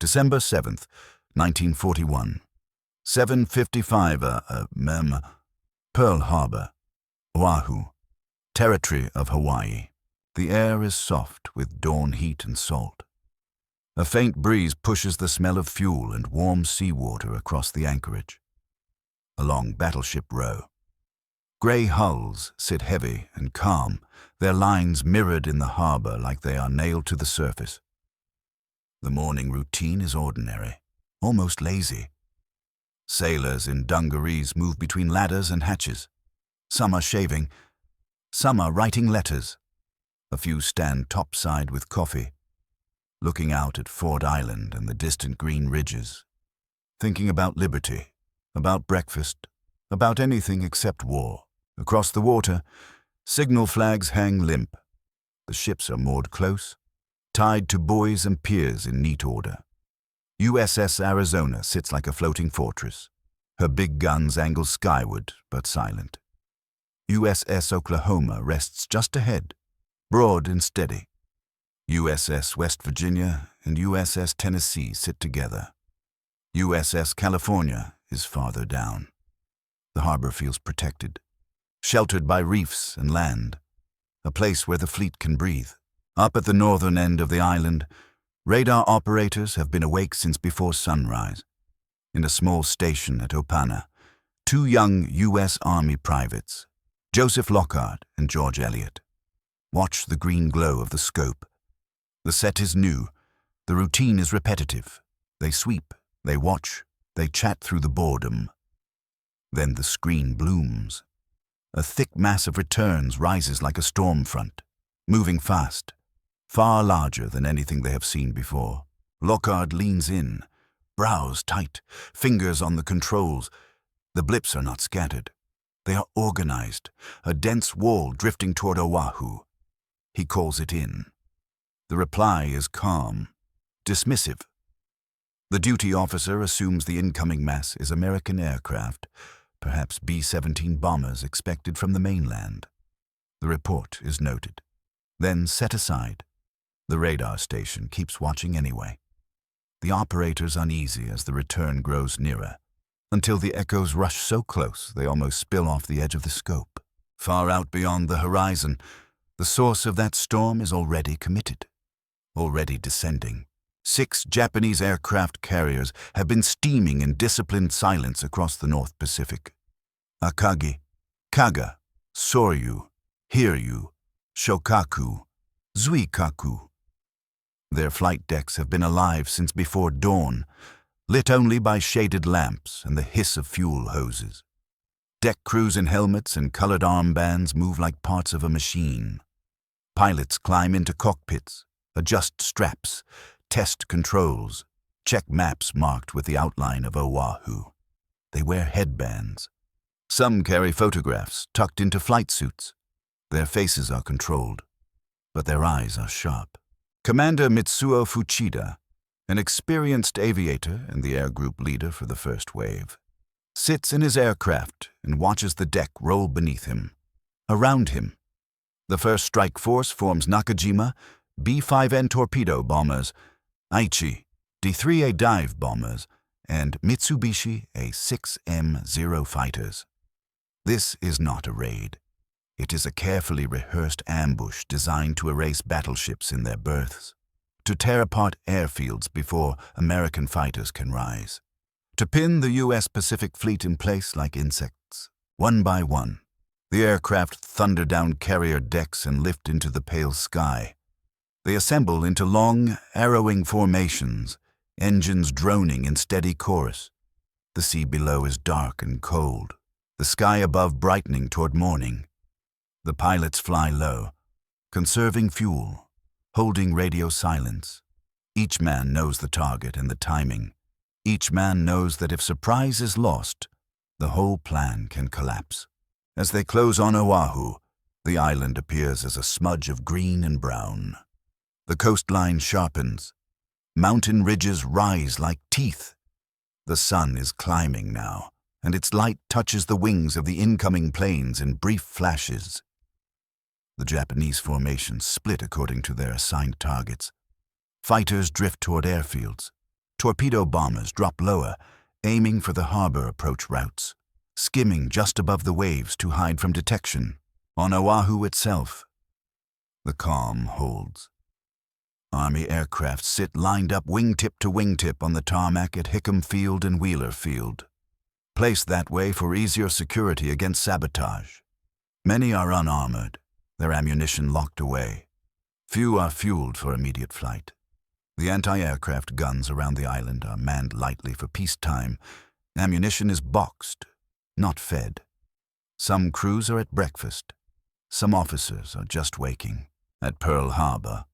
December 7th, 1941. 7:55 Pearl Harbor, Oahu, territory of Hawaii. The air is soft with dawn heat and salt. A faint breeze pushes the smell of fuel and warm seawater across the anchorage. Along Battleship Row, gray hulls sit heavy and calm, their lines mirrored in the harbor like they are nailed to the surface. The morning routine is ordinary, almost lazy. Sailors in dungarees move between ladders and hatches. Some are shaving, some are writing letters. A few stand topside with coffee, looking out at Ford Island and the distant green ridges, thinking about liberty, about breakfast, about anything except war. Across the water, signal flags hang limp. The ships are moored close, tied to buoys and piers in neat order. USS Arizona sits like a floating fortress. Her big guns angle skyward, but silent. USS Oklahoma rests just ahead, broad and steady. USS West Virginia and USS Tennessee sit together. USS California is farther down. The harbor feels protected, sheltered by reefs and land, a place where the fleet can breathe. Up at the northern end of the island, radar operators have been awake since before sunrise. In a small station at Opana, two young U.S. Army privates, Joseph Lockhart and George Elliott, watch the green glow of the scope. The set is new. The routine is repetitive. They sweep, they watch, they chat through the boredom. Then the screen blooms. A thick mass of returns rises like a storm front, moving fast, far larger than anything they have seen before. Lockhart leans in, brows tight, fingers on the controls. The blips are not scattered. They are organized, a dense wall drifting toward Oahu. He calls it in. The reply is calm, dismissive. The duty officer assumes the incoming mass is American aircraft, perhaps B-17 bombers expected from the mainland. The report is noted, then set aside. The radar station keeps watching anyway. The operator's uneasy as the return grows nearer, until the echoes rush so close they almost spill off the edge of the scope. Far out beyond the horizon, the source of that storm is already committed, already descending. 6 Japanese aircraft carriers have been steaming in disciplined silence across the North Pacific. Akagi, Kaga, Soryu, Hiryu, Shokaku, Zuikaku. Their flight decks have been alive since before dawn, lit only by shaded lamps and the hiss of fuel hoses. Deck crews in helmets and colored armbands move like parts of a machine. Pilots climb into cockpits, adjust straps, test controls, check maps marked with the outline of Oahu. They wear headbands. Some carry photographs tucked into flight suits. Their faces are controlled, but their eyes are sharp. Commander Mitsuo Fuchida, an experienced aviator and the air group leader for the first wave, sits in his aircraft and watches the deck roll beneath him. Around him, the first strike force forms Nakajima, B-5N torpedo bombers, Aichi, D-3A dive bombers, and Mitsubishi A-6M0 fighters. This is not a raid. It is a carefully rehearsed ambush designed to erase battleships in their berths, to tear apart airfields before American fighters can rise, to pin the U.S. Pacific Fleet in place like insects. One by one, the aircraft thunder down carrier decks and lift into the pale sky. They assemble into long, arrowing formations, engines droning in steady chorus. The sea below is dark and cold, the sky above brightening toward morning. The pilots fly low, conserving fuel, holding radio silence. Each man knows the target and the timing. Each man knows that if surprise is lost, the whole plan can collapse. As they close on Oahu, the island appears as a smudge of green and brown. The coastline sharpens. Mountain ridges rise like teeth. The sun is climbing now, and its light touches the wings of the incoming planes in brief flashes. The Japanese formations split according to their assigned targets. Fighters drift toward airfields. Torpedo bombers drop lower, aiming for the harbor approach routes, skimming just above the waves to hide from detection. On Oahu itself, the calm holds. Army aircraft sit lined up wingtip to wingtip on the tarmac at Hickam Field and Wheeler Field, placed that way for easier security against sabotage. Many are unarmored, their ammunition locked away. Few are fueled for immediate flight. The anti-aircraft guns around the island are manned lightly for peacetime. Ammunition is boxed, not fed. Some crews are at breakfast. Some officers are just waking. At Pearl Harbor,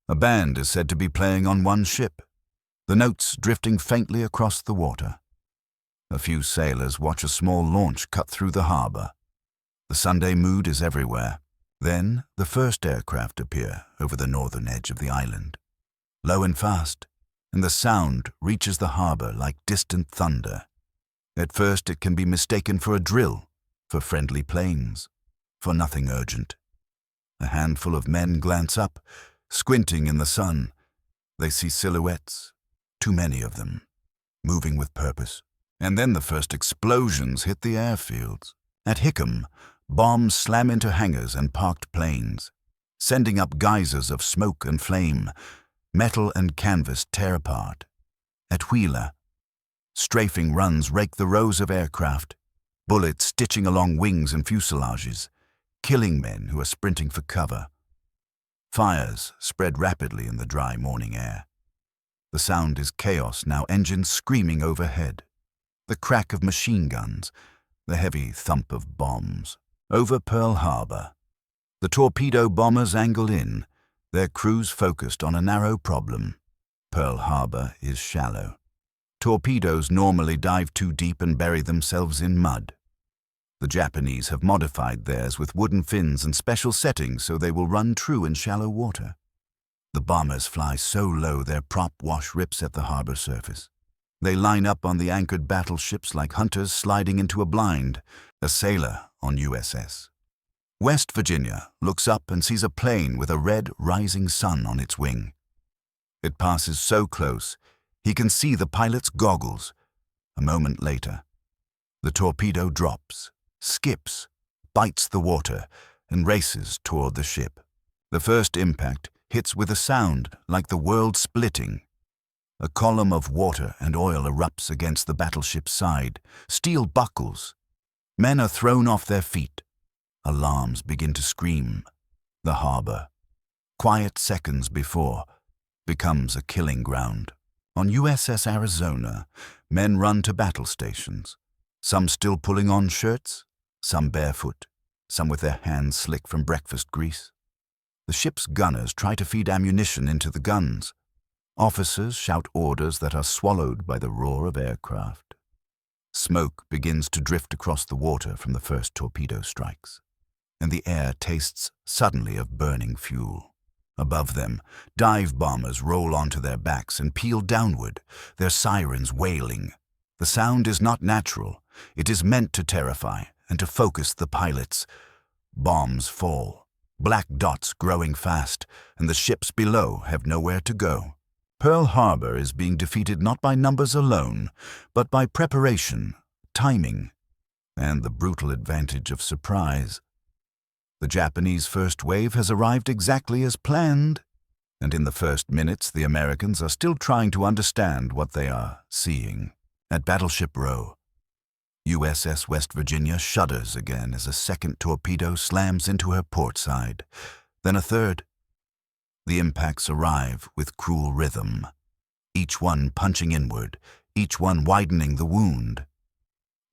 a band is said to be playing on one ship, the notes drifting faintly across the water. A few sailors watch a small launch cut through the harbor. The Sunday mood is everywhere. Then the first aircraft appear over the northern edge of the island, low and fast, and the sound reaches the harbor like distant thunder. At first it can be mistaken for a drill, for friendly planes, for nothing urgent. A handful of men glance up, squinting in the sun. They see silhouettes, too many of them, moving with purpose. And then the first explosions hit the airfields. At Hickam, bombs slam into hangars and parked planes, sending up geysers of smoke and flame. Metal and canvas tear apart. At Wheeler, strafing runs rake the rows of aircraft, bullets stitching along wings and fuselages, killing men who are sprinting for cover. Fires spread rapidly in the dry morning air. The sound is chaos now, engines screaming overhead. The crack of machine guns, the heavy thump of bombs. Over Pearl Harbor, the torpedo bombers angle in, their crews focused on a narrow problem. Pearl Harbor is shallow. Torpedoes normally dive too deep and bury themselves in mud. The Japanese have modified theirs with wooden fins and special settings so they will run true in shallow water. The bombers fly so low their prop wash rips at the harbor surface. They line up on the anchored battleships like hunters sliding into a blind, a sailor on USS. West Virginia looks up and sees a plane with a red rising sun on its wing. It passes so close, he can see the pilot's goggles. A moment later, the torpedo drops, skips, bites the water, and races toward the ship. The first impact hits with a sound like the world splitting. A column of water and oil erupts against the battleship's side. Steel buckles. Men are thrown off their feet. Alarms begin to scream. The harbor, quiet seconds before, becomes a killing ground. On USS Arizona, men run to battle stations, some still pulling on shirts, some barefoot, some with their hands slick from breakfast grease. The ship's gunners try to feed ammunition into the guns. Officers shout orders that are swallowed by the roar of aircraft. Smoke begins to drift across the water from the first torpedo strikes, and the air tastes suddenly of burning fuel. Above them, dive bombers roll onto their backs and peel downward, their sirens wailing. The sound is not natural. It is meant to terrify and to focus the pilots. Bombs fall, black dots growing fast, and the ships below have nowhere to go. Pearl Harbor is being defeated not by numbers alone, but by preparation, timing, and the brutal advantage of surprise. The Japanese first wave has arrived exactly as planned, and in the first minutes the Americans are still trying to understand what they are seeing. At Battleship Row, USS West Virginia shudders again as a second torpedo slams into her port side, then a third. The impacts arrive with cruel rhythm, each one punching inward, each one widening the wound.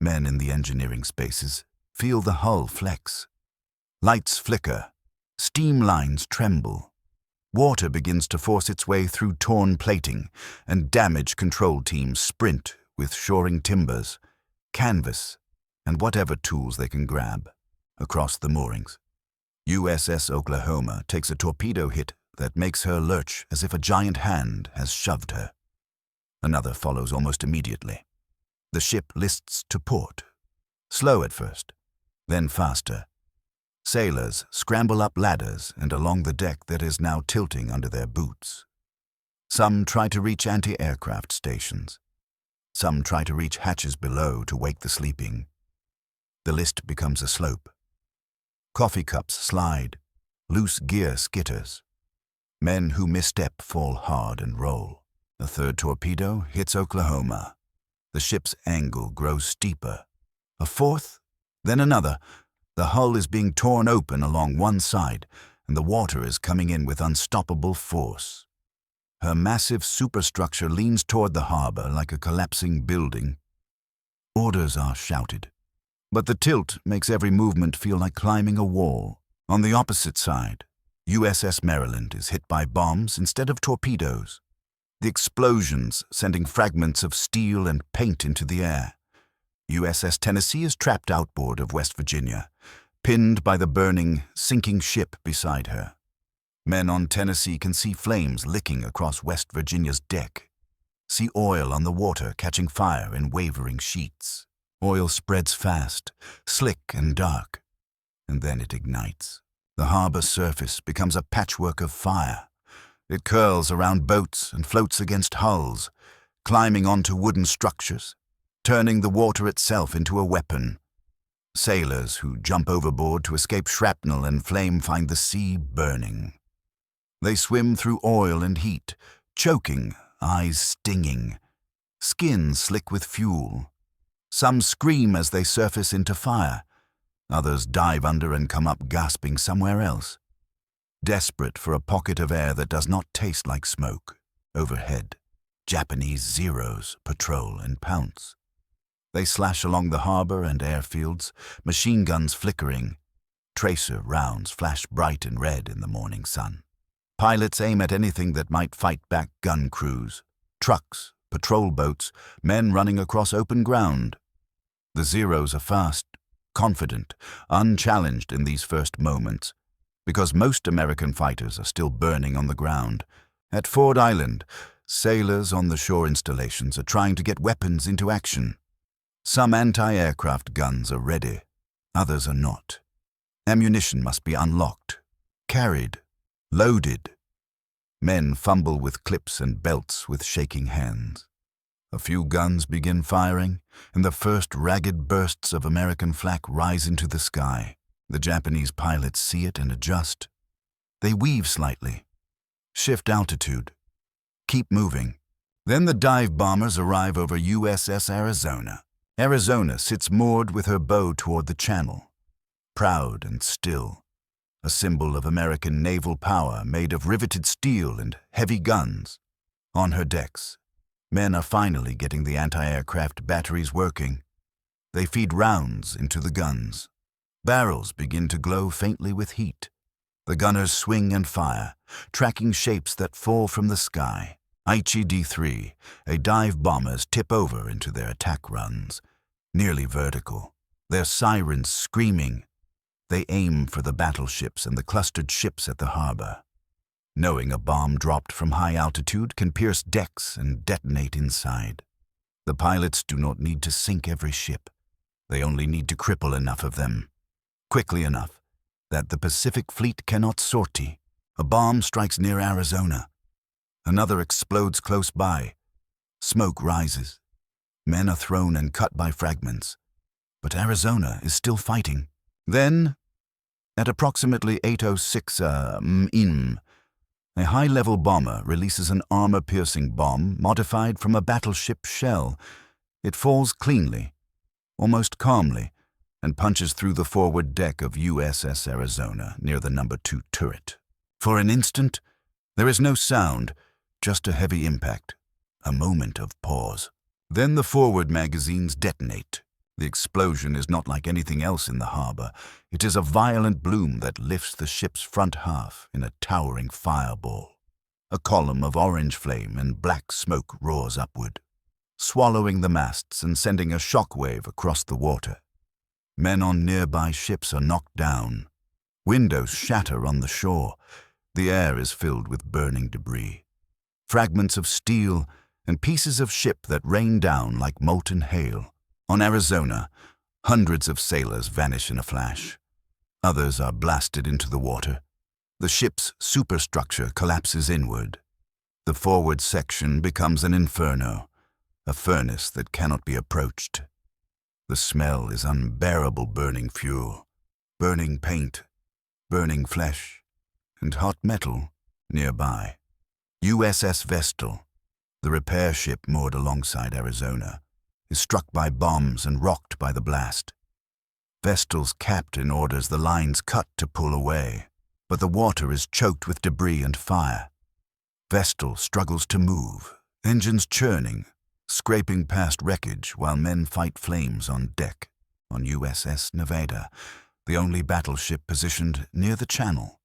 Men in the engineering spaces feel the hull flex. Lights flicker, steam lines tremble. Water begins to force its way through torn plating, and damage control teams sprint with shoring timbers, canvas, and whatever tools they can grab across the moorings. USS Oklahoma takes a torpedo hit that makes her lurch as if a giant hand has shoved her. Another follows almost immediately. The ship lists to port, slow at first, then faster. Sailors scramble up ladders and along the deck that is now tilting under their boots. Some try to reach anti-aircraft stations. Some try to reach hatches below to wake the sleeping. The list becomes a slope. Coffee cups slide. Loose gear skitters. Men who misstep fall hard and roll. A third torpedo hits Oklahoma. The ship's angle grows steeper. A fourth, then another. The hull is being torn open along one side, and the water is coming in with unstoppable force. Her massive superstructure leans toward the harbor like a collapsing building. Orders are shouted, but the tilt makes every movement feel like climbing a wall. On the opposite side, USS Maryland is hit by bombs instead of torpedoes, the explosions sending fragments of steel and paint into the air. USS Tennessee is trapped outboard of West Virginia, pinned by the burning, sinking ship beside her. Men on Tennessee can see flames licking across West Virginia's deck, see oil on the water catching fire in wavering sheets. Oil spreads fast, slick and dark, and then it ignites. The harbor surface becomes a patchwork of fire. It curls around boats and floats against hulls, climbing onto wooden structures, turning the water itself into a weapon. Sailors who jump overboard to escape shrapnel and flame find the sea burning. They swim through oil and heat, choking, eyes stinging, skin slick with fuel. Some scream as they surface into fire. Others dive under and come up gasping somewhere else, desperate for a pocket of air that does not taste like smoke. Overhead, Japanese Zeros patrol and pounce. They slash along the harbor and airfields, machine guns flickering. Tracer rounds flash bright and red in the morning sun. Pilots aim at anything that might fight back gun crews, trucks, patrol boats, men running across open ground. The Zeros are fast, confident, unchallenged in these first moments, because most American fighters are still burning on the ground. At Ford Island, sailors on the shore installations are trying to get weapons into action. Some anti-aircraft guns are ready, others are not. Ammunition must be unlocked, carried, loaded. Men fumble with clips and belts with shaking hands. A few guns begin firing, and the first ragged bursts of American flak rise into the sky. The Japanese pilots see it and adjust. They weave slightly, shift altitude, keep moving. Then the dive bombers arrive over USS Arizona. Arizona sits moored with her bow toward the channel, proud and still, a symbol of American naval power made of riveted steel and heavy guns. On her decks, men are finally getting the anti-aircraft batteries working. They feed rounds into the guns. Barrels begin to glow faintly with heat. The gunners swing and fire, tracking shapes that fall from the sky. Aichi D-3, a dive bombers tip over into their attack runs, nearly vertical, their sirens screaming. They aim for the battleships and the clustered ships at the harbor, knowing a bomb dropped from high altitude can pierce decks and detonate inside. The pilots do not need to sink every ship. They only need to cripple enough of them, quickly enough that the Pacific Fleet cannot sortie. A bomb strikes near Arizona. Another explodes close by. Smoke rises. Men are thrown and cut by fragments. But Arizona is still fighting. Then, at approximately 8:06 m, a high-level bomber releases an armor-piercing bomb modified from a battleship shell. It falls cleanly, almost calmly, and punches through the forward deck of USS Arizona near the No. 2 turret. For an instant, there is no sound, just a heavy impact, a moment of pause. Then the forward magazines detonate. The explosion is not like anything else in the harbor. It is a violent bloom that lifts the ship's front half in a towering fireball. A column of orange flame and black smoke roars upward, swallowing the masts and sending a shockwave across the water. Men on nearby ships are knocked down. Windows shatter on the shore. The air is filled with burning debris, fragments of steel and pieces of ship that rain down like molten hail. On Arizona, hundreds of sailors vanish in a flash. Others are blasted into the water. The ship's superstructure collapses inward. The forward section becomes an inferno, a furnace that cannot be approached. The smell is unbearable, burning fuel, burning paint, burning flesh, and hot metal nearby. USS Vestal, the repair ship moored alongside Arizona, is struck by bombs and rocked by the blast. Vestal's captain orders the lines cut to pull away, but the water is choked with debris and fire. Vestal struggles to move, engines churning, scraping past wreckage while men fight flames on deck on USS Nevada, the only battleship positioned near the channel.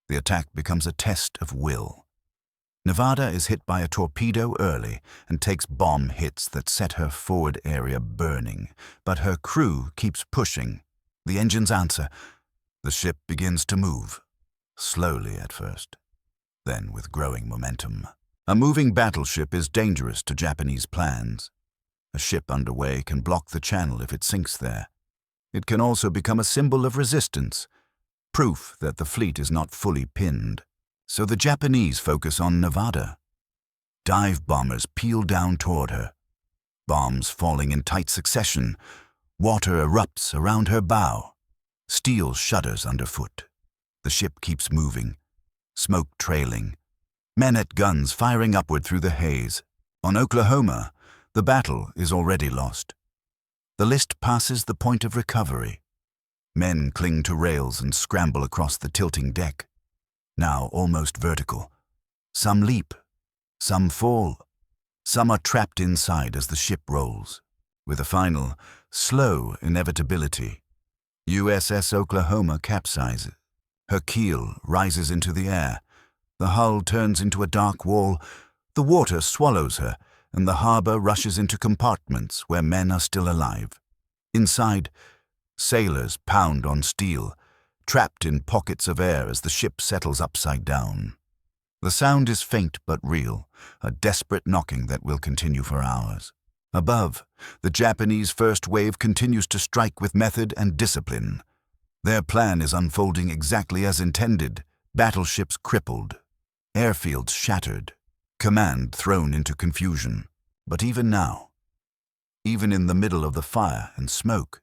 The attack becomes a test of will. Nevada is hit by a torpedo early and takes bomb hits that set her forward area burning, but her crew keeps pushing. The engines answer. The ship begins to move, slowly at first, then with growing momentum. A moving battleship is dangerous to Japanese plans. A ship underway can block the channel if it sinks there. It can also become a symbol of resistance, proof that the fleet is not fully pinned. So the Japanese focus on Nevada. Dive bombers peel down toward her, bombs falling in tight succession. Water erupts around her bow. Steel shudders underfoot. The ship keeps moving, smoke trailing. Men at guns firing upward through the haze. On Oklahoma, the battle is already lost. The list passes the point of recovery. Men cling to rails and scramble across the tilting deck, now almost vertical. Some leap, some fall, some are trapped inside as the ship rolls, with a final, slow inevitability. USS Oklahoma capsizes. Her keel rises into the air. The hull turns into a dark wall. The water swallows her, and the harbor rushes into compartments where men are still alive. Inside, sailors pound on steel, trapped in pockets of air as the ship settles upside down. The sound is faint but real, a desperate knocking that will continue for hours. Above, the Japanese first wave continues to strike with method and discipline. Their plan is unfolding exactly as intended, battleships crippled, airfields shattered, command thrown into confusion. But even now, even in the middle of the fire and smoke,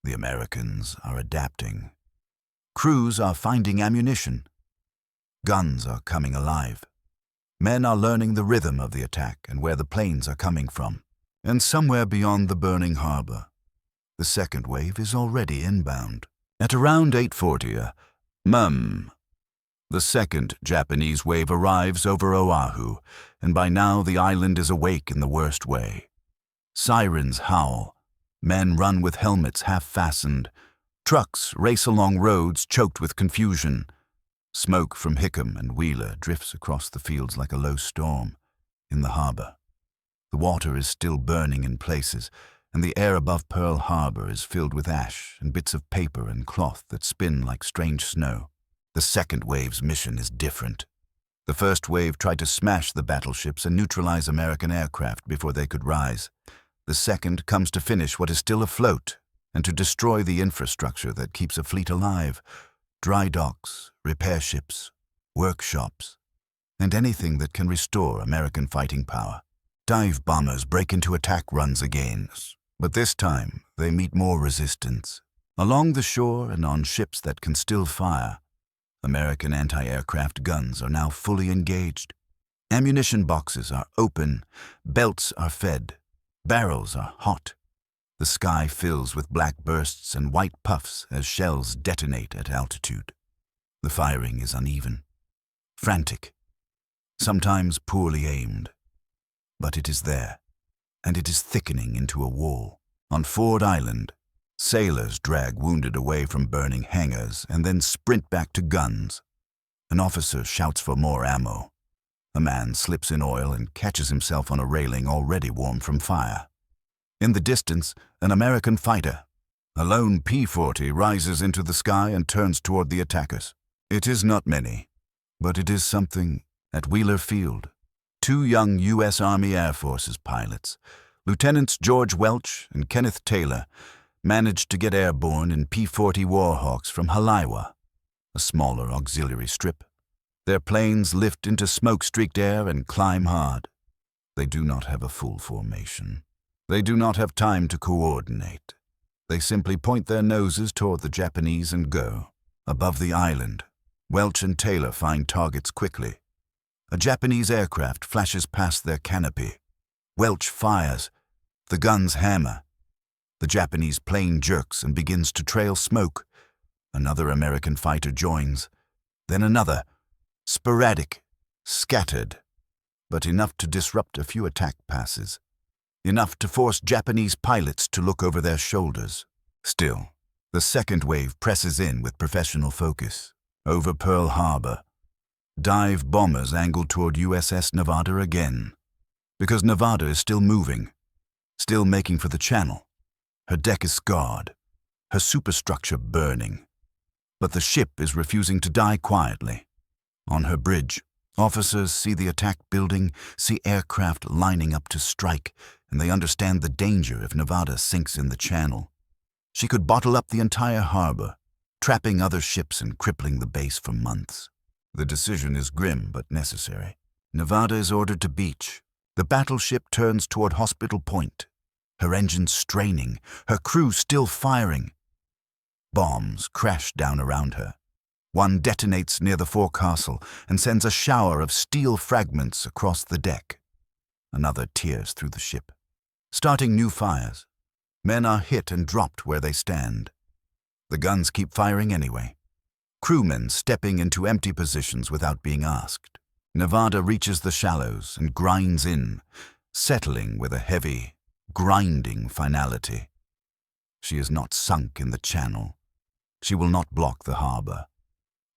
the Americans are adapting. Crews are finding ammunition. Guns are coming alive. Men are learning the rhythm of the attack and where the planes are coming from. And somewhere beyond the burning harbor, the second wave is already inbound. At around 8:40, the second Japanese wave arrives over Oahu, and by now the island is awake in the worst way. Sirens howl. Men run with helmets half-fastened. Trucks race along roads choked with confusion. Smoke from Hickam and Wheeler drifts across the fields like a low storm. In the harbor, the water is still burning in places, and the air above Pearl Harbor is filled with ash and bits of paper and cloth that spin like strange snow. The second wave's mission is different. The first wave tried to smash the battleships and neutralize American aircraft before they could rise. The second comes to finish what is still afloat and to destroy the infrastructure that keeps a fleet alive: dry docks, repair ships, workshops, and anything that can restore American fighting power. Dive bombers break into attack runs again, but this time they meet more resistance. Along the shore and on ships that can still fire, American anti-aircraft guns are now fully engaged. Ammunition boxes are open, belts are fed, barrels are hot. The sky fills with black bursts and white puffs as shells detonate at altitude. The firing is uneven, frantic, sometimes poorly aimed. But it is there, and it is thickening into a wall. On Ford Island, sailors drag wounded away from burning hangars and then sprint back to guns. An officer shouts for more ammo. A man slips in oil and catches himself on a railing already warm from fire. In the distance, an American fighter, a lone P-40, rises into the sky and turns toward the attackers. It is not many, but it is something. At Wheeler Field, two young U.S. Army Air Forces pilots, Lieutenants George Welch and Kenneth Taylor, managed to get airborne in P-40 Warhawks from Halaiwa, a smaller auxiliary strip. Their planes lift into smoke-streaked air and climb hard. They do not have a full formation. They do not have time to coordinate. They simply point their noses toward the Japanese and go. Above the island, Welch and Taylor find targets quickly. A Japanese aircraft flashes past their canopy. Welch fires. The guns hammer. The Japanese plane jerks and begins to trail smoke. Another American fighter joins. Then another. Sporadic, scattered, but enough to disrupt a few attack passes. Enough to force Japanese pilots to look over their shoulders. Still, the second wave presses in with professional focus. Over Pearl Harbor, dive bombers angle toward USS Nevada again, because Nevada is still moving, still making for the channel. Her deck is scarred, her superstructure burning. But the ship is refusing to die quietly. On her bridge, officers see the attack building, see aircraft lining up to strike, and they understand the danger if Nevada sinks in the channel. She could bottle up the entire harbor, trapping other ships and crippling the base for months. The decision is grim but necessary. Nevada is ordered to beach. The battleship turns toward Hospital Point, her engines straining, her crew still firing. Bombs crash down around her. One detonates near the forecastle and sends a shower of steel fragments across the deck. Another tears through the ship, starting new fires. Men are hit and dropped where they stand. The guns keep firing anyway. Crewmen stepping into empty positions without being asked. Nevada reaches the shallows and grinds in, settling with a heavy, grinding finality. She is not sunk in the channel. She will not block the harbor.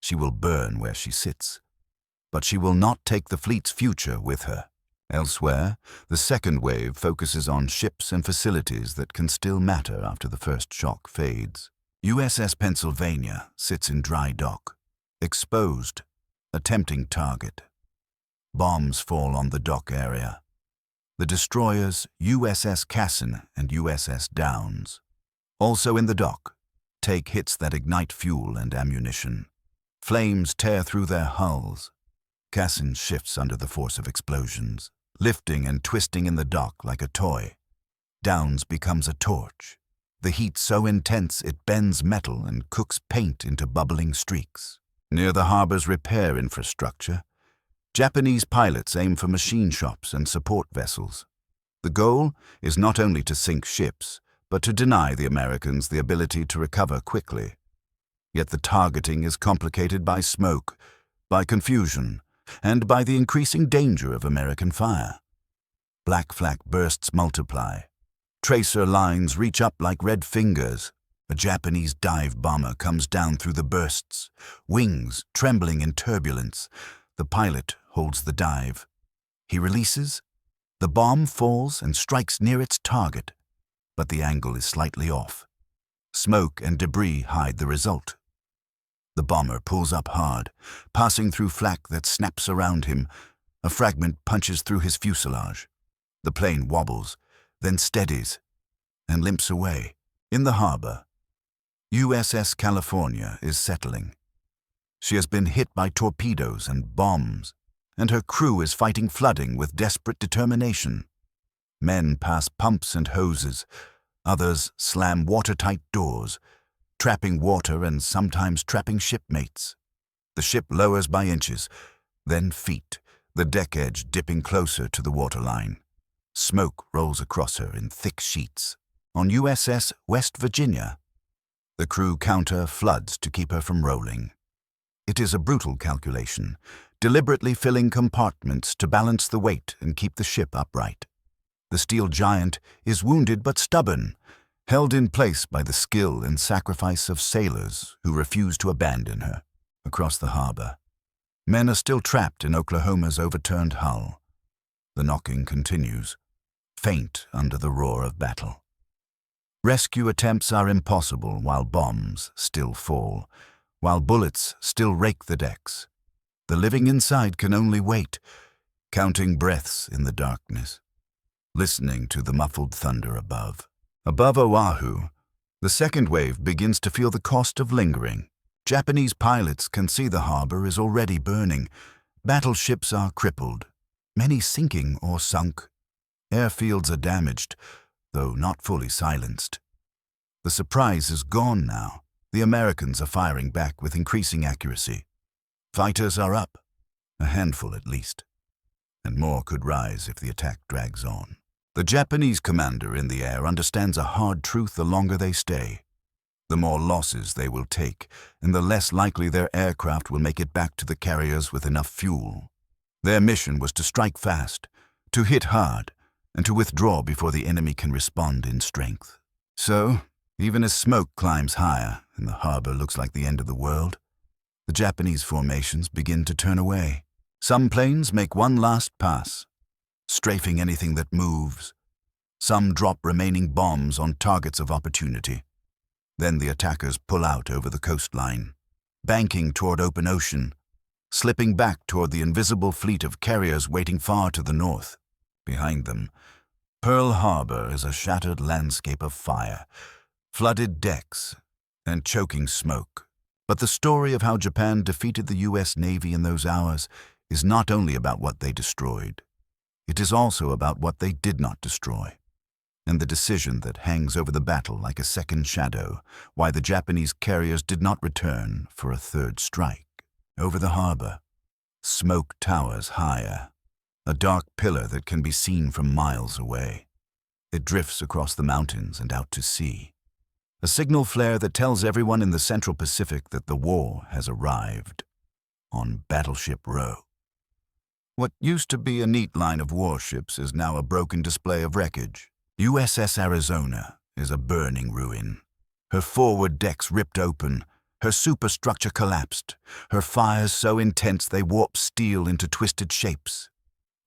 She will burn where she sits. But she will not take the fleet's future with her. Elsewhere, the second wave focuses on ships and facilities that can still matter after the first shock fades. USS Pennsylvania sits in dry dock, exposed, a tempting target. Bombs fall on the dock area. The destroyers USS Cassin and USS Downs, also in the dock, take hits that ignite fuel and ammunition. Flames tear through their hulls. Cassin shifts under the force of explosions, lifting and twisting in the dock like a toy. Downs becomes a torch, the heat so intense it bends metal and cooks paint into bubbling streaks. Near the harbor's repair infrastructure, Japanese pilots aim for machine shops and support vessels. The goal is not only to sink ships, but to deny the Americans the ability to recover quickly. Yet the targeting is complicated by smoke, by confusion, and by the increasing danger of American fire. Black flak bursts multiply. Tracer lines reach up like red fingers. A Japanese dive bomber comes down through the bursts, wings trembling in turbulence. The pilot holds the dive. He releases. The bomb falls and strikes near its target, but the angle is slightly off. Smoke and debris hide the result. The bomber pulls up hard, passing through flak that snaps around him. A fragment punches through his fuselage. The plane wobbles, then steadies, and limps away. In the harbor, USS California is settling. She has been hit by torpedoes and bombs, and her crew is fighting flooding with desperate determination. Men pass pumps and hoses. Others slam watertight doors, trapping water and sometimes trapping shipmates. The ship lowers by inches, then feet, the deck edge dipping closer to the waterline. Smoke rolls across her in thick sheets. On USS West Virginia, the crew counter floods to keep her from rolling. It is a brutal calculation, deliberately filling compartments to balance the weight and keep the ship upright. The steel giant is wounded but stubborn, held in place by the skill and sacrifice of sailors who refuse to abandon her. Across the harbor, men are still trapped in Oklahoma's overturned hull. The knocking continues, faint under the roar of battle. Rescue attempts are impossible while bombs still fall, while bullets still rake the decks. The living inside can only wait, counting breaths in the darkness, listening to the muffled thunder above. Above Oahu, the second wave begins to feel the cost of lingering. Japanese pilots can see the harbor is already burning. Battleships are crippled, many sinking or sunk. Airfields are damaged, though not fully silenced. The surprise is gone now. The Americans are firing back with increasing accuracy. Fighters are up, a handful at least, and more could rise if the attack drags on. The Japanese commander in the air understands a hard truth the longer they stay. The more losses they will take, and the less likely their aircraft will make it back to the carriers with enough fuel. Their mission was to strike fast, to hit hard, and to withdraw before the enemy can respond in strength. So, even as smoke climbs higher and the harbor looks like the end of the world, the Japanese formations begin to turn away. Some planes make one last pass, strafing anything that moves. Some drop remaining bombs on targets of opportunity. Then the attackers pull out over the coastline, banking toward open ocean, slipping back toward the invisible fleet of carriers waiting far to the north. Behind them, Pearl Harbor is a shattered landscape of fire, flooded decks, and choking smoke. But the story of how Japan defeated the U.S. Navy in those hours is not only about what they destroyed. It is also about what they did not destroy, and the decision that hangs over the battle like a second shadow, why the Japanese carriers did not return for a third strike. Over the harbor, smoke towers higher, a dark pillar that can be seen from miles away. It drifts across the mountains and out to sea, a signal flare that tells everyone in the Central Pacific that the war has arrived on Battleship Row. What used to be a neat line of warships is now a broken display of wreckage. USS Arizona is a burning ruin. Her forward decks ripped open, her superstructure collapsed, her fires so intense they warp steel into twisted shapes.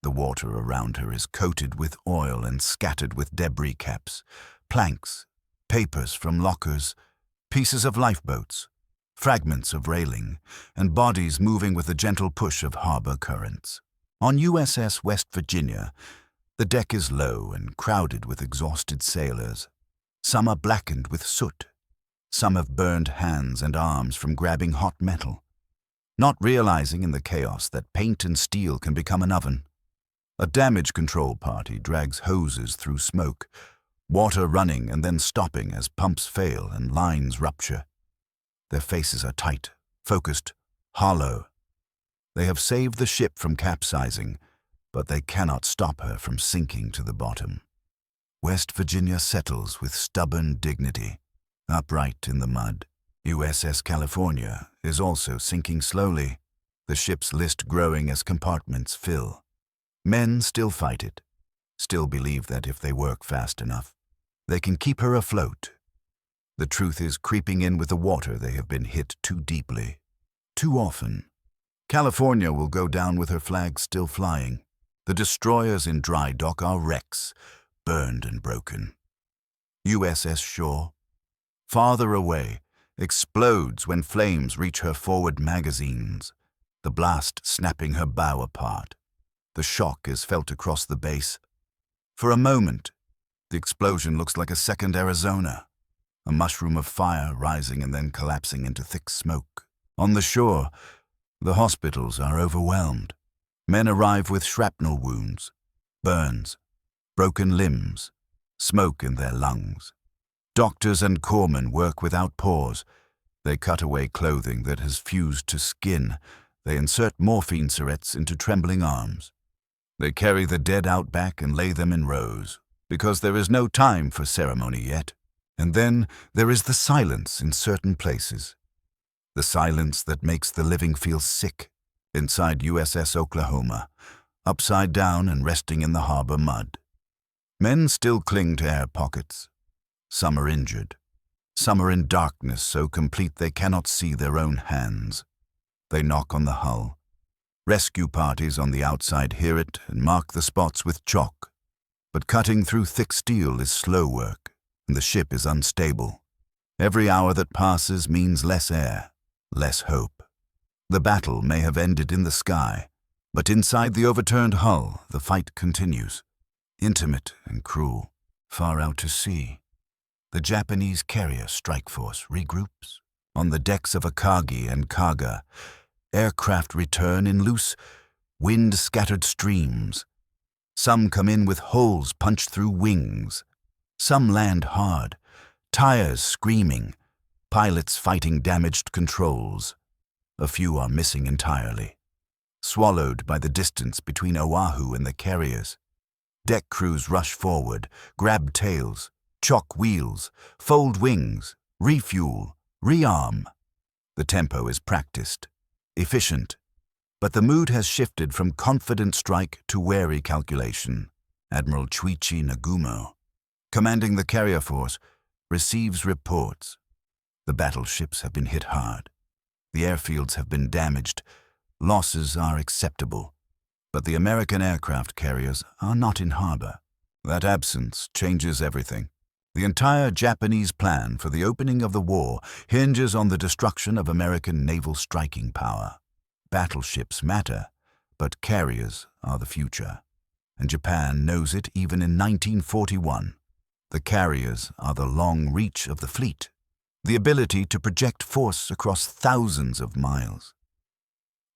The water around her is coated with oil and scattered with debris caps, planks, papers from lockers, pieces of lifeboats, fragments of railing, and bodies moving with the gentle push of harbor currents. On USS West Virginia, the deck is low and crowded with exhausted sailors. Some are blackened with soot. Some have burned hands and arms from grabbing hot metal, not realizing in the chaos that paint and steel can become an oven. A damage control party drags hoses through smoke, water running and then stopping as pumps fail and lines rupture. Their faces are tight, focused, hollow. They have saved the ship from capsizing, but they cannot stop her from sinking to the bottom. West Virginia settles with stubborn dignity, upright in the mud. USS California is also sinking slowly, the ship's list growing as compartments fill. Men still fight it, still believe that if they work fast enough, they can keep her afloat. The truth is creeping in with the water they have been hit too deeply, too often. California will go down with her flag still flying. The destroyers in dry dock are wrecks, burned and broken. USS Shore, farther away, explodes when flames reach her forward magazines, the blast snapping her bow apart. The shock is felt across the base. For a moment, the explosion looks like a second Arizona, a mushroom of fire rising and then collapsing into thick smoke. On the shore, the hospitals are overwhelmed. Men arrive with shrapnel wounds, burns, broken limbs, smoke in their lungs. Doctors and corpsmen work without pause. They cut away clothing that has fused to skin. They insert morphine syringes into trembling arms. They carry the dead out back and lay them in rows, because there is no time for ceremony yet. And then there is the silence in certain places. The silence that makes the living feel sick. Inside USS Oklahoma, upside down and resting in the harbor mud. Men still cling to air pockets. Some are injured. Some are in darkness so complete they cannot see their own hands. They knock on the hull. Rescue parties on the outside hear it and mark the spots with chalk. But cutting through thick steel is slow work, and the ship is unstable. Every hour that passes means less air, less hope. The battle may have ended in the sky, but inside the overturned hull, the fight continues. Intimate and cruel, far out to sea. The Japanese carrier strike force regroups, On the decks of Akagi and Kaga, aircraft return in loose, wind-scattered streams. Some come in with holes punched through wings. Some land hard, tires screaming, pilots fighting damaged controls. A few are missing entirely, swallowed by the distance between Oahu and the carriers. Deck crews rush forward, grab tails, chock wheels, fold wings, refuel, rearm. The tempo is practiced, efficient, but the mood has shifted from confident strike to wary calculation. Admiral Chuichi Nagumo, commanding the carrier force, receives reports. The battleships have been hit hard. The airfields have been damaged. Losses are acceptable. But the American aircraft carriers are not in harbor. That absence changes everything. The entire Japanese plan for the opening of the war hinges on the destruction of American naval striking power. Battleships matter, but carriers are the future. And Japan knows it even in 1941. The carriers are the long reach of the fleet, the ability to project force across thousands of miles.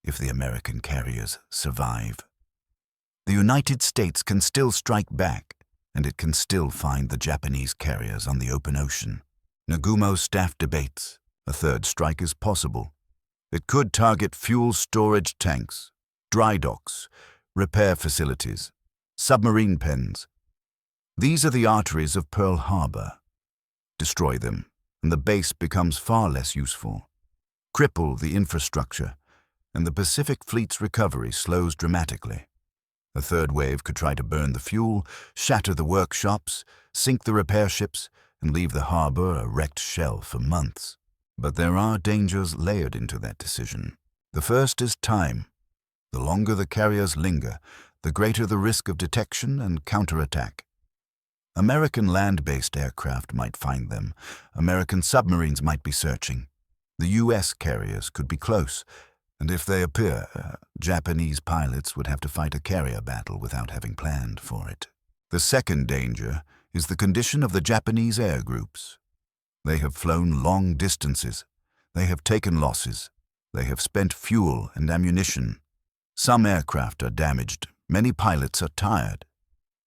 If the American carriers survive, the United States can still strike back, and it can still find the Japanese carriers on the open ocean. Nagumo's staff debates a third strike is possible. It could target fuel storage tanks, dry docks, repair facilities, submarine pens. These are the arteries of Pearl Harbor. Destroy them, and the base becomes far less useful. Cripple the infrastructure, and the Pacific Fleet's recovery slows dramatically. A third wave could try to burn the fuel, shatter the workshops, sink the repair ships, and leave the harbor a wrecked shell for months. But there are dangers layered into that decision. The first is time. The longer the carriers linger, the greater the risk of detection and counterattack. American land-based aircraft might find them. American submarines might be searching. The U.S. carriers could be close, and if they appear, Japanese pilots would have to fight a carrier battle without having planned for it. The second danger is the condition of the Japanese air groups. They have flown long distances. They have taken losses. They have spent fuel and ammunition. Some aircraft are damaged. Many pilots are tired.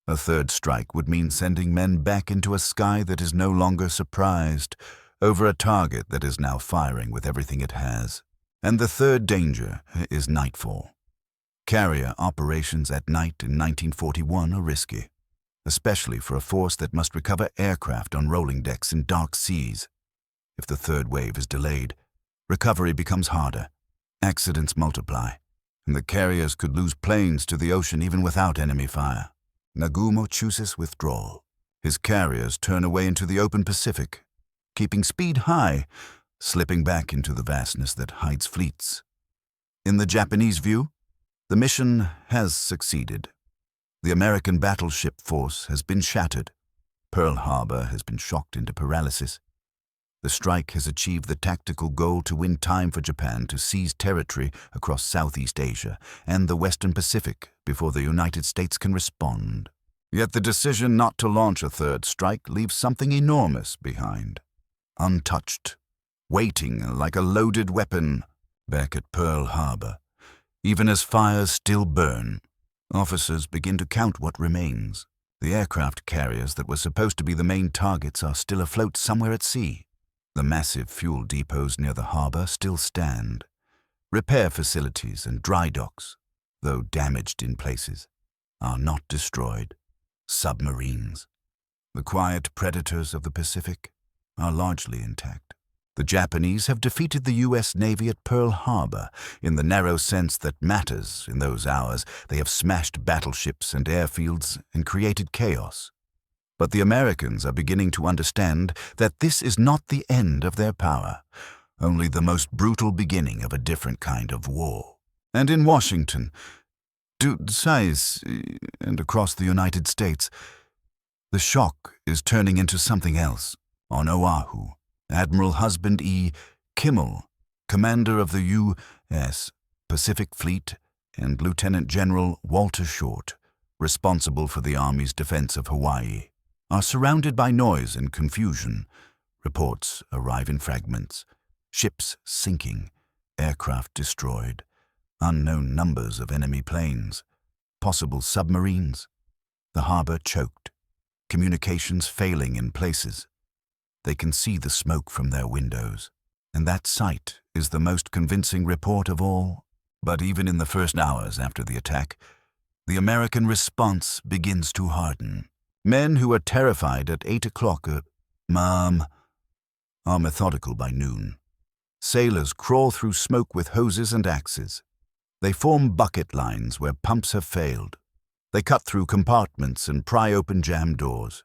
A third strike would mean sending men back into a sky that is no longer surprised, over a target that is now firing with everything it has. And the third danger is nightfall. Carrier operations at night in 1941 are risky, especially for a force that must recover aircraft on rolling decks in dark seas. If the third wave is delayed, recovery becomes harder. Accidents multiply, and the carriers could lose planes to the ocean even without enemy fire. Nagumo chooses withdrawal. His carriers turn away into the open Pacific, keeping speed high, slipping back into the vastness that hides fleets. In the Japanese view, the mission has succeeded. The American battleship force has been shattered. Pearl Harbor has been shocked into paralysis. The strike has achieved the tactical goal to win time for Japan to seize territory across Southeast Asia and the Western Pacific before the United States can respond. Yet the decision not to launch a third strike leaves something enormous behind. Untouched, waiting like a loaded weapon back at Pearl Harbor. Even as fires still burn, officers begin to count what remains. The aircraft carriers that were supposed to be the main targets are still afloat somewhere at sea. The massive fuel depots near the harbor still stand. Repair facilities and dry docks, though damaged in places, are not destroyed. Submarines, the quiet predators of the Pacific, are largely intact. The Japanese have defeated the U.S. Navy at Pearl Harbor in the narrow sense that matters in those hours. They have smashed battleships and airfields and created chaos. But the Americans are beginning to understand that this is not the end of their power, only the most brutal beginning of a different kind of war. And in Washington, and across the United States, the shock is turning into something else. On Oahu, Admiral Husband E. Kimmel, commander of the U.S. Pacific Fleet, and Lieutenant General Walter Short, responsible for the Army's defense of Hawaii, are surrounded by noise and confusion. Reports arrive in fragments. Ships sinking, aircraft destroyed, unknown numbers of enemy planes, possible submarines. The harbor choked, communications failing in places. They can see the smoke from their windows, and that sight is the most convincing report of all. But even in the first hours after the attack, the American response begins to harden. Men who are terrified at 8 o'clock are methodical by noon. Sailors crawl through smoke with hoses and axes. They form bucket lines where pumps have failed. They cut through compartments and pry open jammed doors.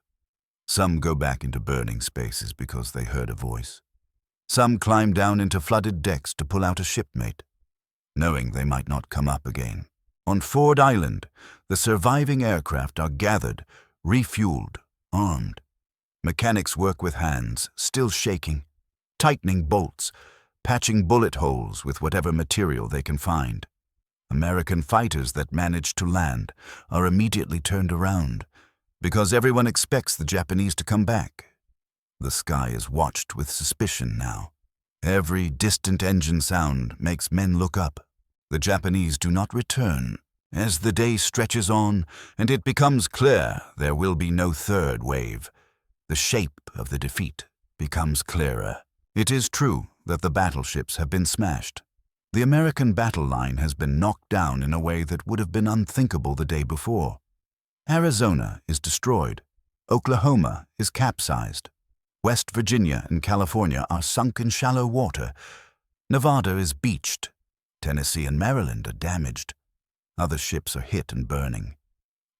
Some go back into burning spaces because they heard a voice. Some climb down into flooded decks to pull out a shipmate, knowing they might not come up again. On Ford Island, the surviving aircraft are gathered, refueled, armed. Mechanics work with hands, still shaking, tightening bolts, patching bullet holes with whatever material they can find. American fighters that manage to land are immediately turned around, because everyone expects the Japanese to come back. The sky is watched with suspicion now. Every distant engine sound makes men look up. The Japanese do not return. As the day stretches on and it becomes clear there will be no third wave, the shape of the defeat becomes clearer. It is true that the battleships have been smashed. The American battle line has been knocked down in a way that would have been unthinkable the day before. Arizona is destroyed. Oklahoma is capsized. West Virginia and California are sunk in shallow water. Nevada is beached. Tennessee and Maryland are damaged. Other ships are hit and burning.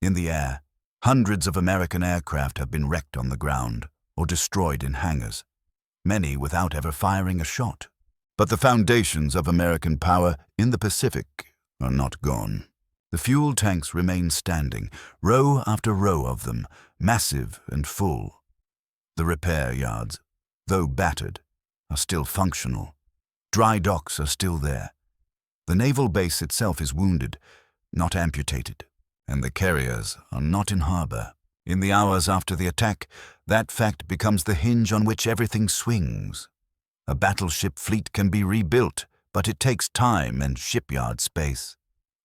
In the air, hundreds of American aircraft have been wrecked on the ground or destroyed in hangars, many without ever firing a shot. But the foundations of American power in the Pacific are not gone. The fuel tanks remain standing, row after row of them, massive and full. The repair yards, though battered, are still functional. Dry docks are still there. The naval base itself is wounded, not amputated, and the carriers are not in harbor. In the hours after the attack, that fact becomes the hinge on which everything swings. A battleship fleet can be rebuilt, but it takes time and shipyard space.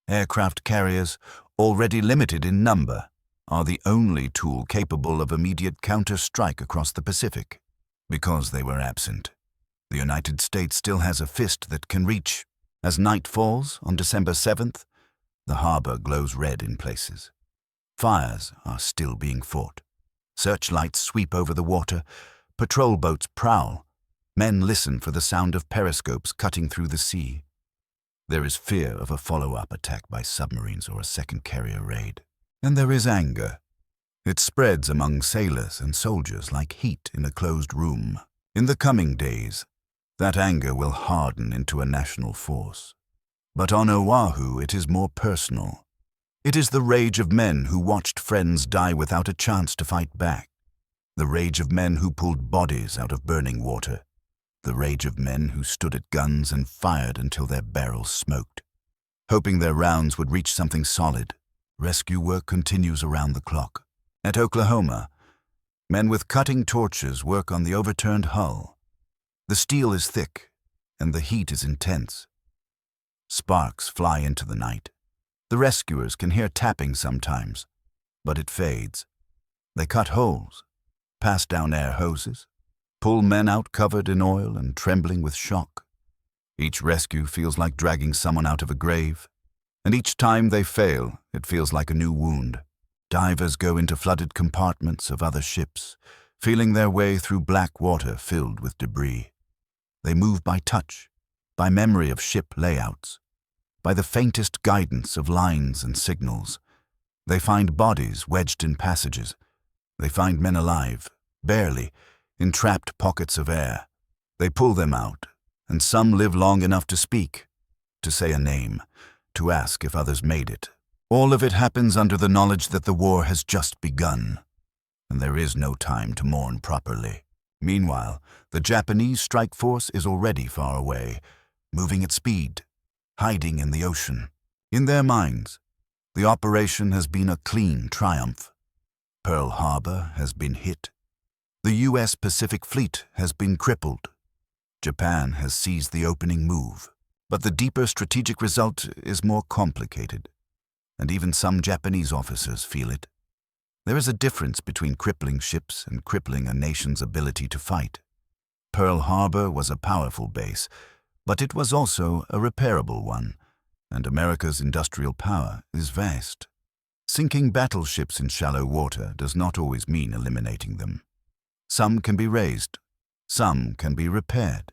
Aircraft carriers, already limited in number, are the only tool capable of immediate counter-strike across the Pacific. Because they were absent, the United States still has a fist that can reach. As night falls on December 7th, the harbor glows red in places. Fires are still being fought. Searchlights sweep over the water. Patrol boats prowl. Men listen for the sound of periscopes cutting through the sea. There is fear of a follow-up attack by submarines or a second carrier raid. And there is anger. It spreads among sailors and soldiers like heat in a closed room. In the coming days, that anger will harden into a national force. But on Oahu, it is more personal. It is the rage of men who watched friends die without a chance to fight back. The rage of men who pulled bodies out of burning water. The rage of men who stood at guns and fired until their barrels smoked. Hoping their rounds would reach something solid, rescue work continues around the clock. At Oklahoma, men with cutting torches work on the overturned hull. The steel is thick, and the heat is intense. Sparks fly into the night. The rescuers can hear tapping sometimes, but it fades. They cut holes, pass down air hoses, pull men out covered in oil and trembling with shock. Each rescue feels like dragging someone out of a grave, and each time they fail, it feels like a new wound. Divers go into flooded compartments of other ships, feeling their way through black water filled with debris. They move by touch, by memory of ship layouts, by the faintest guidance of lines and signals. They find bodies wedged in passages. They find men alive, barely, in trapped pockets of air. They pull them out, and some live long enough to speak, to say a name, to ask if others made it. All of it happens under the knowledge that the war has just begun, and there is no time to mourn properly. Meanwhile, the Japanese strike force is already far away, moving at speed, hiding in the ocean. In their minds, the operation has been a clean triumph. Pearl Harbor has been hit. The U.S. Pacific Fleet has been crippled. Japan has seized the opening move. But the deeper strategic result is more complicated, and even some Japanese officers feel it. There is a difference between crippling ships and crippling a nation's ability to fight. Pearl Harbor was a powerful base, but it was also a repairable one, and America's industrial power is vast. Sinking battleships in shallow water does not always mean eliminating them. Some can be raised, some can be repaired,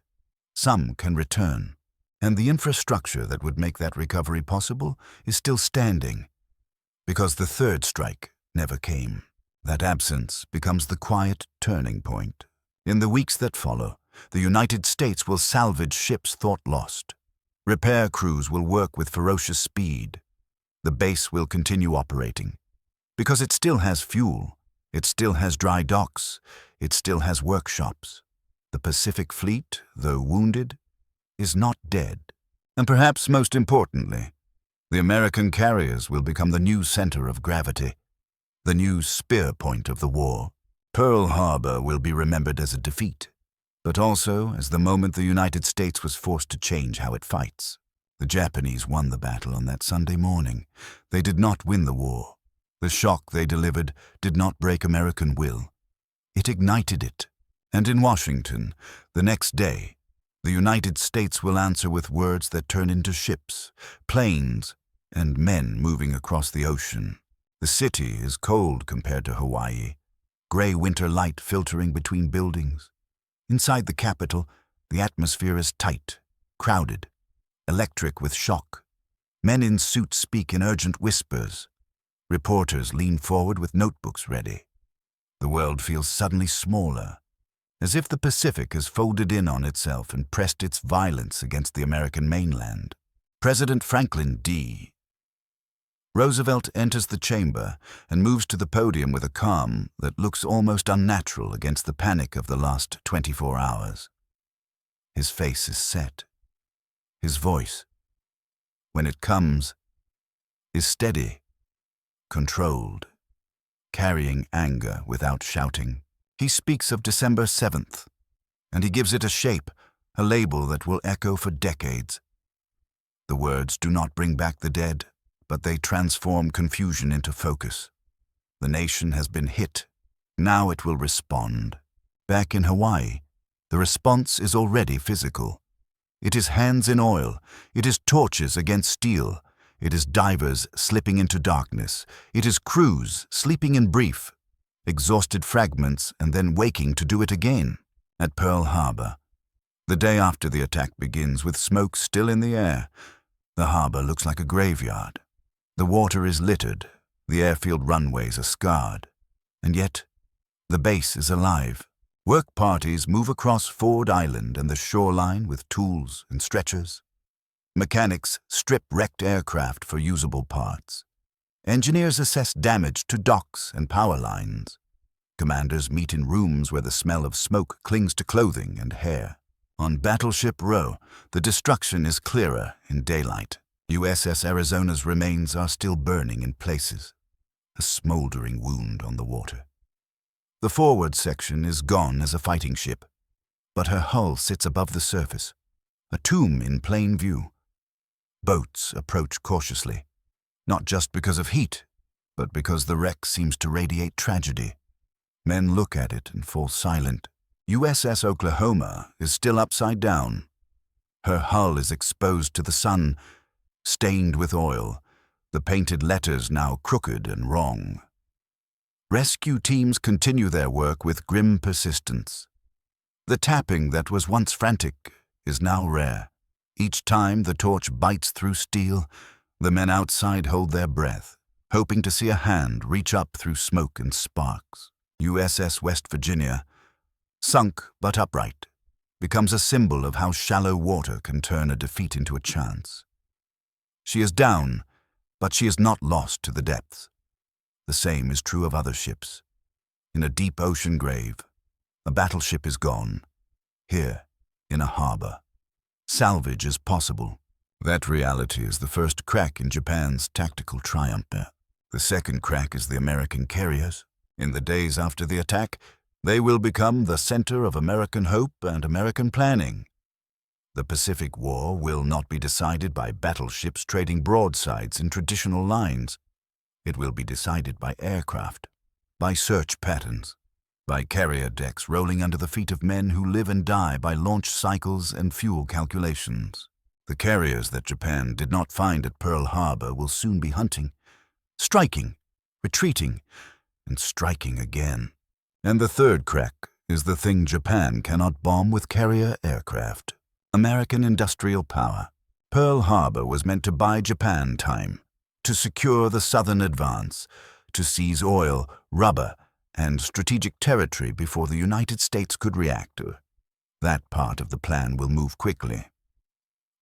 some can return. And the infrastructure that would make that recovery possible is still standing, because the third strike never came. That absence becomes the quiet turning point. In the weeks that follow, the United States will salvage ships thought lost. Repair crews will work with ferocious speed. The base will continue operating, because it still has fuel, it still has dry docks, it still has workshops. The Pacific Fleet, though wounded, is not dead. And perhaps most importantly, the American carriers will become the new center of gravity, the new spear point of the war. Pearl Harbor will be remembered as a defeat, but also as the moment the United States was forced to change how it fights. The Japanese won the battle on that Sunday morning. They did not win the war. The shock they delivered did not break American will. It ignited it. And in Washington, the next day, the United States will answer with words that turn into ships, planes, and men moving across the ocean. The city is cold compared to Hawaii, gray winter light filtering between buildings. Inside the capital, the atmosphere is tight, crowded, electric with shock. Men in suits speak in urgent whispers. Reporters lean forward with notebooks ready. The world feels suddenly smaller, as if the Pacific has folded in on itself and pressed its violence against the American mainland. President Franklin D. Roosevelt enters the chamber and moves to the podium with a calm that looks almost unnatural against the panic of the last 24 hours. His face is set. His voice, when it comes, is steady, controlled, carrying anger without shouting. He speaks of December 7th, and he gives it a shape, a label that will echo for decades. The words do not bring back the dead, but they transform confusion into focus. The nation has been hit. Now it will respond. Back in Hawaii, the response is already physical. It is hands in oil. It is torches against steel. It is divers slipping into darkness. It is crews sleeping in brief, exhausted fragments, and then waking to do it again. At Pearl Harbor, the day after the attack begins with smoke still in the air. The harbor looks like a graveyard. The water is littered. The airfield runways are scarred. And yet, the base is alive. Work parties move across Ford Island and the shoreline with tools and stretchers. Mechanics strip wrecked aircraft for usable parts. Engineers assess damage to docks and power lines. Commanders meet in rooms where the smell of smoke clings to clothing and hair. On Battleship Row, the destruction is clearer in daylight. USS Arizona's remains are still burning in places, a smoldering wound on the water. The forward section is gone as a fighting ship, but her hull sits above the surface, a tomb in plain view. Boats approach cautiously, not just because of heat, but because the wreck seems to radiate tragedy. Men look at it and fall silent. USS Oklahoma is still upside down. Her hull is exposed to the sun, stained with oil, the painted letters now crooked and wrong. Rescue teams continue their work with grim persistence. The tapping that was once frantic is now rare. Each time the torch bites through steel, the men outside hold their breath, hoping to see a hand reach up through smoke and sparks. USS West Virginia, sunk but upright, becomes a symbol of how shallow water can turn a defeat into a chance. She is down, but she is not lost to the depths. The same is true of other ships. In a deep ocean grave, a battleship is gone. Here, in a harbor, salvage is possible. That reality is the first crack in Japan's tactical triumph. The second crack is the American carriers. In the days after the attack, they will become the center of American hope and American planning. The Pacific War will not be decided by battleships trading broadsides in traditional lines. It will be decided by aircraft, by search patterns, by carrier decks rolling under the feet of men who live and die by launch cycles and fuel calculations. The carriers that Japan did not find at Pearl Harbor will soon be hunting, striking, retreating, and striking again. And the third crack is the thing Japan cannot bomb with carrier aircraft: American industrial power. Pearl Harbor was meant to buy Japan time, to secure the southern advance, to seize oil, rubber, and strategic territory before the United States could react. That part of the plan will move quickly.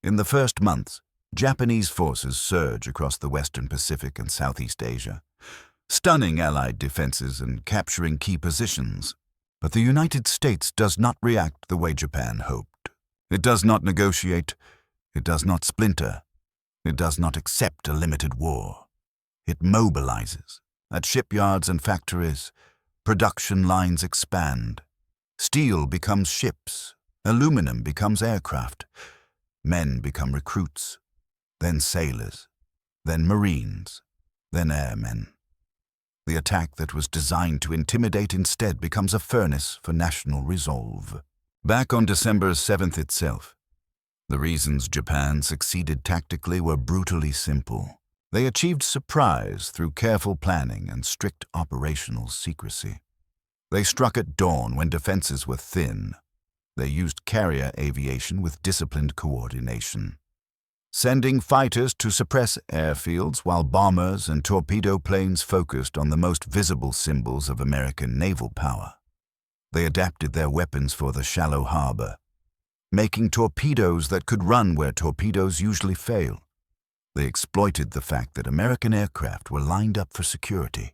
In the first months, Japanese forces surge across the Western Pacific and Southeast Asia, stunning Allied defenses and capturing key positions. But the United States does not react the way Japan hoped. It does not negotiate. It does not splinter. It does not accept a limited war. It mobilizes. At shipyards and factories, production lines expand. Steel becomes ships. Aluminum becomes aircraft. Men become recruits, then sailors, then Marines, then airmen. The attack that was designed to intimidate instead becomes a furnace for national resolve. Back on December 7th itself, the reasons Japan succeeded tactically were brutally simple. They achieved surprise through careful planning and strict operational secrecy. They struck at dawn when defenses were thin. They used carrier aviation with disciplined coordination, sending fighters to suppress airfields while bombers and torpedo planes focused on the most visible symbols of American naval power. They adapted their weapons for the shallow harbor, making torpedoes that could run where torpedoes usually fail. They exploited the fact that American aircraft were lined up for security,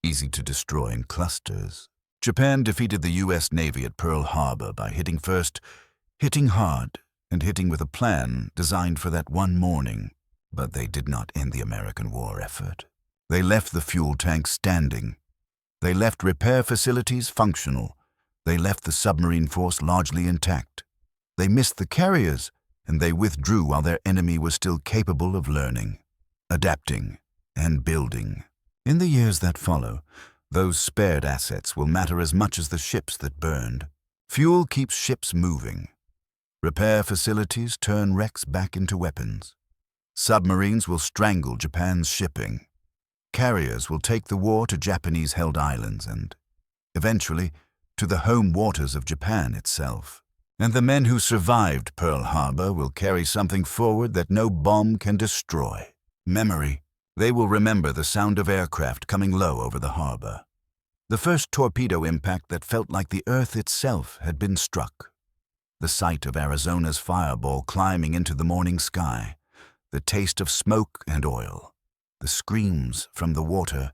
easy to destroy in clusters. Japan defeated the U.S. Navy at Pearl Harbor by hitting first, hitting hard, and hitting with a plan designed for that one morning. But they did not end the American war effort. They left the fuel tanks standing. They left repair facilities functional. They left the submarine force largely intact. They missed the carriers, and they withdrew while their enemy was still capable of learning, adapting, and building. In the years that follow, those spared assets will matter as much as the ships that burned. Fuel keeps ships moving. Repair facilities turn wrecks back into weapons. Submarines will strangle Japan's shipping. Carriers will take the war to Japanese-held islands and, eventually, to the home waters of Japan itself. And the men who survived Pearl Harbor will carry something forward that no bomb can destroy: memory. They will remember the sound of aircraft coming low over the harbor. The first torpedo impact that felt like the earth itself had been struck. The sight of Arizona's fireball climbing into the morning sky. The taste of smoke and oil. The screams from the water.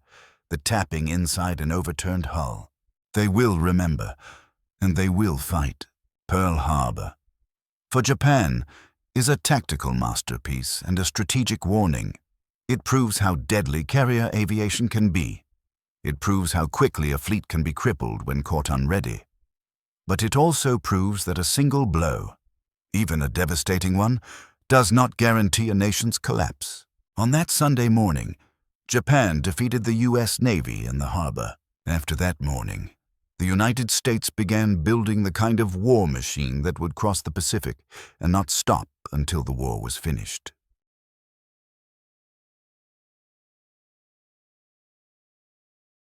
The tapping inside an overturned hull. They will remember, and they will fight. Pearl Harbor, for Japan, is a tactical masterpiece and a strategic warning. It proves how deadly carrier aviation can be. It proves how quickly a fleet can be crippled when caught unready. But it also proves that a single blow, even a devastating one, does not guarantee a nation's collapse. On that Sunday morning, Japan defeated the U.S. Navy in the harbor. After that morning, the United States began building the kind of war machine that would cross the Pacific and not stop until the war was finished.